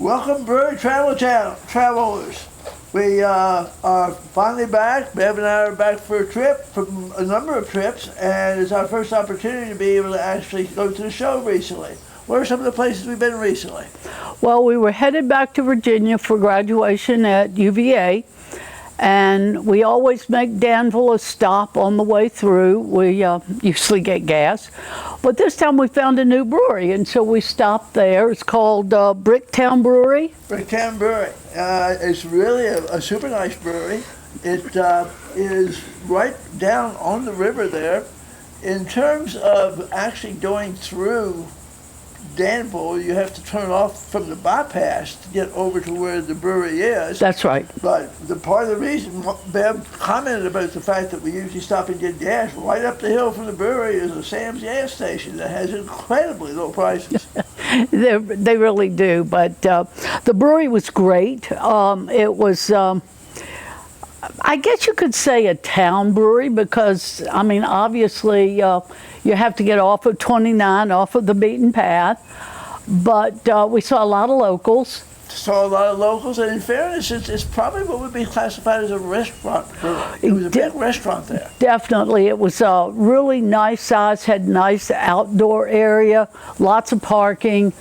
Welcome, Brewery travelers. We are finally back. Bev and I are back for a trip, from a number of trips, and it's our first opportunity to be able to actually go to the show recently. What are some of the places we've been recently? Well, we were headed back to Virginia for graduation at UVA, and we always make Danville a stop on the way through. We usually get gas, but this time we found a new brewery, and so we stopped there. It's called Bricktown Brewery. Bricktown Brewery. It's really a super nice brewery. It is right down on the river there. In terms of actually going through Danville, you have to turn off from the bypass to get over to where the brewery is. That's right. But the part of the reason Bev commented about the fact that we usually stop and get gas, right up the hill from the brewery is a Sam's gas station that has incredibly low prices. They really do. But the brewery was great. It was, I guess you could say, a town brewery because, I mean, obviously you have to get off of 29, off of the beaten path. But we saw a lot of locals. Saw a lot of locals, and in fairness, it's probably what would be classified as a restaurant brewery. It was a big restaurant there. Definitely. It was a really nice size, had nice outdoor area, lots of parking.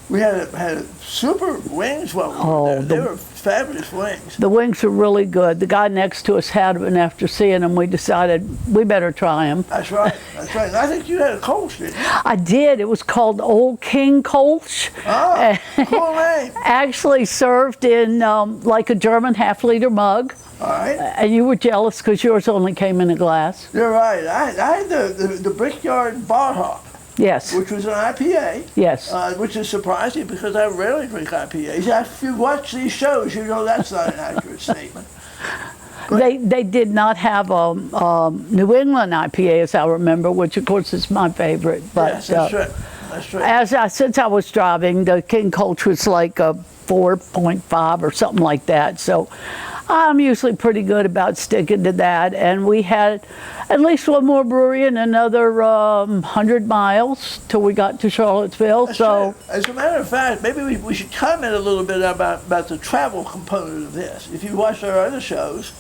We had super wings while we were there. They were fabulous wings. The wings were really good. The guy next to us had them, and after seeing them, we decided we better try them. That's right. That's right. And I think you had a Kolsch, didn't you? I did. It was called Old King Kolsch. Oh, cool name. Actually served in like a German half-liter mug. All right. And you were jealous because yours only came in a glass. You're right. I had the Brickyard Bar Hop. Yes. Which was an IPA. Yes. Which is surprising because I rarely drink IPAs. If you watch these shows, you know that's not an accurate statement. They did not have a New England IPA, as I remember, which of course is my favorite. But yes, that's right. That's right. Since I was driving, the King Kolsch was like a 4.5 or something like that. So I'm usually pretty good about sticking to that. And we had at least one more brewery in another 100 miles till we got to Charlottesville. That's so, true. As a matter of fact, maybe we should comment a little bit about the travel component of this. If you watch our other shows,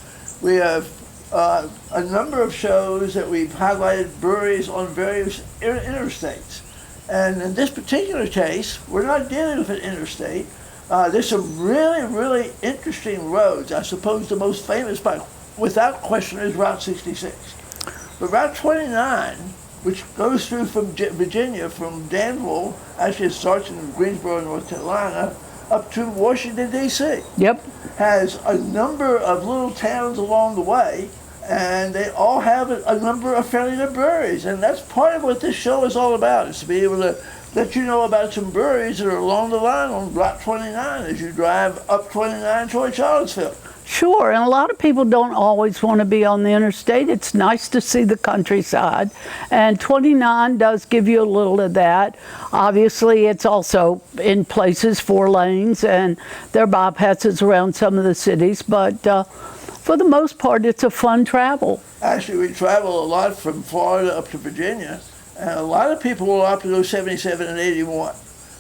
we have a number of shows that we've highlighted breweries on various interstates. And in this particular case, we're not dealing with an interstate. There's some really, really interesting roads. I suppose the most famous, without question, is Route 66. But Route 29, which goes through from Virginia, from Danville, actually it starts in Greensboro, North Carolina, up to Washington, D.C. Yep. Has a number of little towns along the way, and they all have a number of fairly good breweries. And that's part of what this show is all about, is to be able to let you know about some breweries that are along the line on Route 29 as you drive up 29 toward Charlottesville. Sure, and a lot of people don't always want to be on the interstate. It's nice to see the countryside, and 29 does give you a little of that. Obviously, it's also in places 4 lanes, and there are bypasses around some of the cities, but for the most part, it's a fun travel. Actually, we travel a lot from Florida up to Virginia, and a lot of people will opt to go 77 and 81.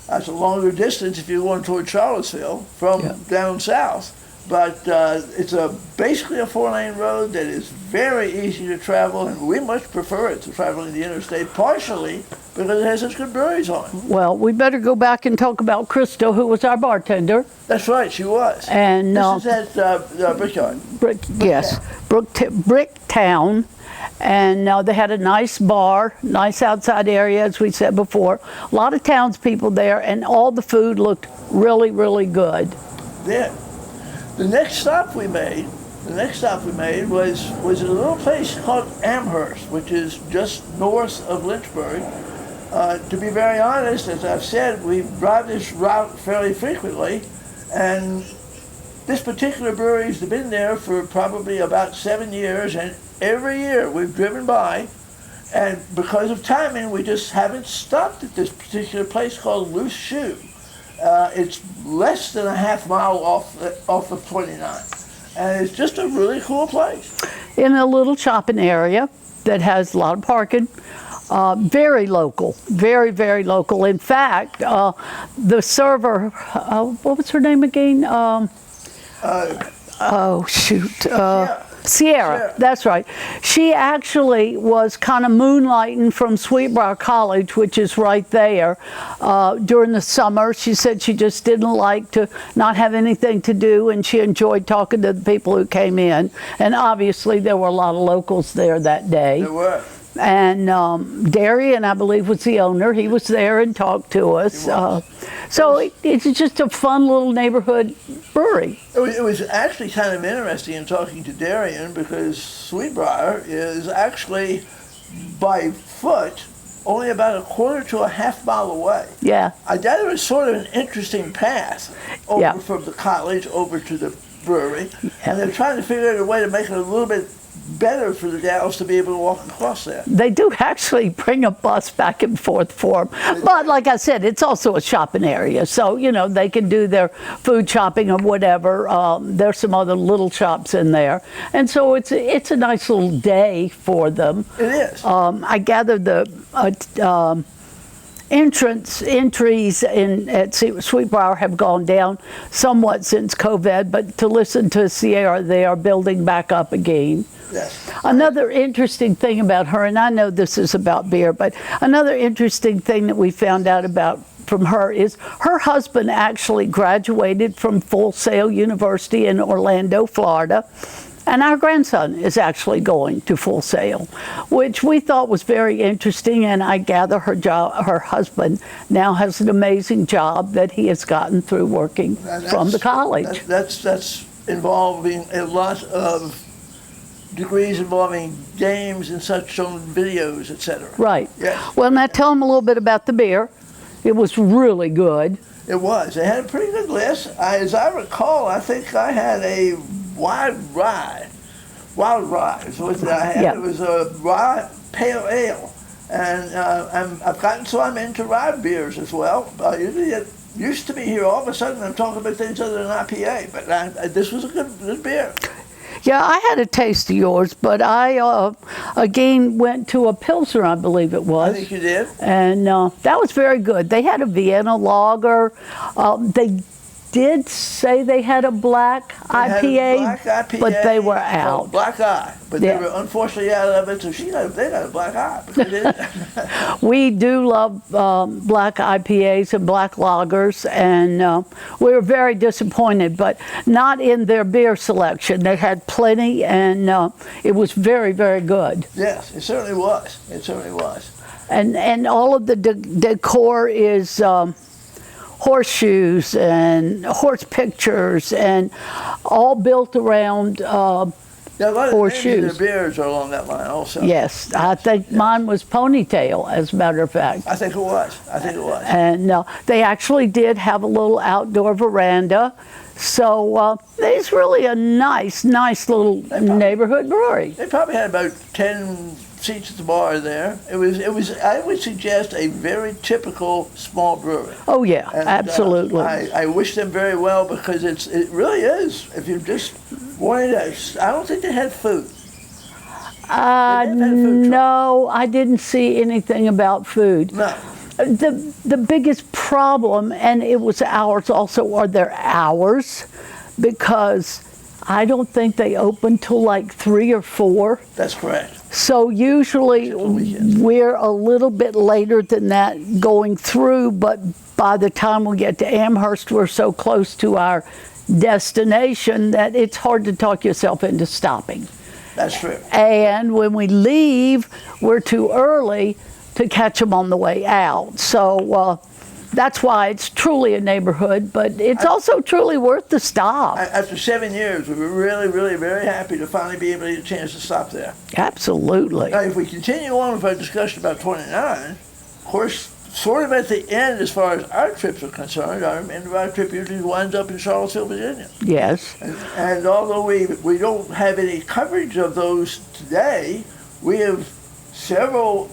That's a longer distance if you're going toward Charlottesville from down south. But it's basically a 4-lane road that is very easy to travel, and we much prefer it to traveling the interstate, partially because it has such good breweries on it. Well, we better go back and talk about Crystal, who was our bartender. That's right, she was. And this is at Brickyard. Yes, Bricktown. And they had a nice bar, nice outside area, as we said before. A lot of townspeople there, and all the food looked really, really good. Yeah. The next stop we made was a little place called Amherst, which is just north of Lynchburg. To be very honest, as I've said, we drive this route fairly frequently, and this particular brewery's been there for probably about 7 years, and every year we've driven by, and because of timing, we just haven't stopped at this particular place called Loose Shoe. It's less than a half mile off of 29, and it's just a really cool place. In a little shopping area that has a lot of parking. Very local, very, very local. In fact, the server, what was her name again? Oh, shoot. Sierra, that's right. She actually was kind of moonlighting from Sweetbriar College, which is right there, during the summer. She said she just didn't like to not have anything to do, and she enjoyed talking to the people who came in. And obviously there were a lot of locals there that day. There were. And Darian, I believe, was the owner. He was there and talked to us. So it's just a fun little neighborhood brewery. It was actually kind of interesting in talking to Darian, because Sweetbriar is actually by foot only about a quarter to a half mile away. Yeah. I thought it was sort of an interesting path over from the college over to the brewery. Yeah. And they're trying to figure out a way to make it a little bit better for the gals to be able to walk across there. They do actually bring a bus back and forth for them. But like I said, it's also a shopping area. So, you know, they can do their food shopping or whatever. There's some other little shops in there. And so it's a nice little day for them. It is. I gather the entries at Sweetbriar have gone down somewhat since COVID, but to listen to Sierra, they are building back up again. Yes. Another interesting thing about her, and I know this is about beer, but another interesting thing that we found out about from her is her husband actually graduated from Full Sail University in Orlando, Florida. And our grandson is actually going to Full Sail, which we thought was very interesting. And I gather her husband now has an amazing job that he has gotten through working from the college. That's involving a lot of degrees involving games and such on videos, etc. Right. Yes. Well, now tell them a little bit about the beer. It was really good. It was. They had a pretty good list. As I recall, I think I had a Wild Rye is what I had. Yeah. It was a rye pale ale, and I've gotten so I'm into rye beers as well. It used to be here, all of a sudden I'm talking about things other than IPA, but this was a good beer. Yeah, I had a taste of yours, but I again went to a Pilsner, I believe it was. I think you did. And that was very good. They had a Vienna lager. They did say they had a black IPA, but they were out. Black Eye, but they were unfortunately out of it, so they got a black eye. We do love black IPAs and black lagers, and we were very disappointed, but not in their beer selection. They had plenty, and it was very, very good. Yes, it certainly was. It certainly was. And all of the decor is horseshoes and horse pictures, and all built around a lot of horseshoes. Their beers are along that line also. Yes, I think mine was Ponytail, as a matter of fact. I think it was. And they actually did have a little outdoor veranda. So it's really a nice little neighborhood brewery. They probably had about 10 seats at the bar there. It was. I would suggest a very typical small brewery. Oh yeah, and, absolutely. I wish them very well, because it really is. If you just wanted to, I don't think they had food. No, I didn't see anything about food. No. The biggest problem, and it was ours also, are their hours, because I don't think they open till like 3 or 4. That's correct. So usually we're a little bit later than that going through, but by the time we get to Amherst, we're so close to our destination that it's hard to talk yourself into stopping. That's true. And when we leave, we're too early to catch them on the way out. So that's why it's truly a neighborhood, but it's also truly worth the stop. After 7 years, we were really, really very happy to finally be able to get a chance to stop there. Absolutely. Now, if we continue on with our discussion about 29, of course, sort of at the end as far as our trips are concerned, our end of our trip usually winds up in Charlottesville, Virginia. Yes. And although we don't have any coverage of those today, we have several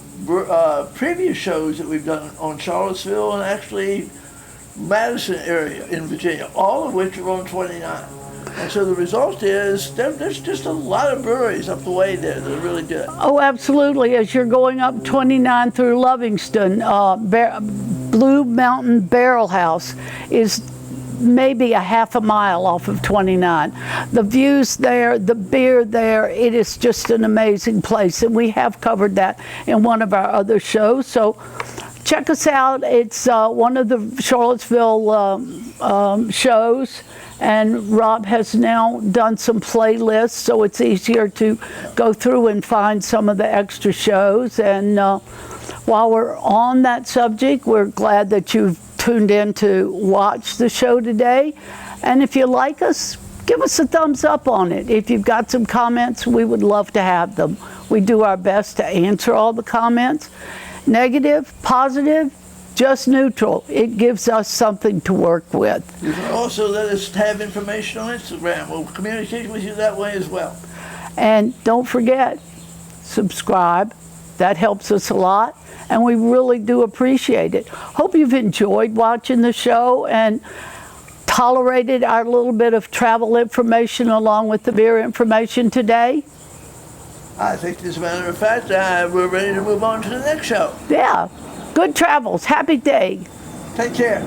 previous shows that we've done on Charlottesville and actually Madison area in Virginia, all of which are on 29. And so the result is there's just a lot of breweries up the way there that are really good. Oh, absolutely. As you're going up 29 through Livingston, Blue Mountain Barrel House is maybe a half a mile off of 29. The views there, the beer there, it is just an amazing place. And we have covered that in one of our other shows. So check us out. It's one of the Charlottesville shows. And Rob has now done some playlists, so it's easier to go through and find some of the extra shows. And while we're on that subject, we're glad that you've tuned in to watch the show today. And if you like us, give us a thumbs up on it. If you've got some comments, we would love to have them. We do our best to answer all the comments. Negative, positive, just neutral. It gives us something to work with. You can also let us have information on Instagram. We'll communicate with you that way as well. And don't forget, subscribe. That helps us a lot, and we really do appreciate it. Hope you've enjoyed watching the show and tolerated our little bit of travel information along with the beer information today. I think, as a matter of fact, we're ready to move on to the next show. Yeah. Good travels. Happy day. Take care.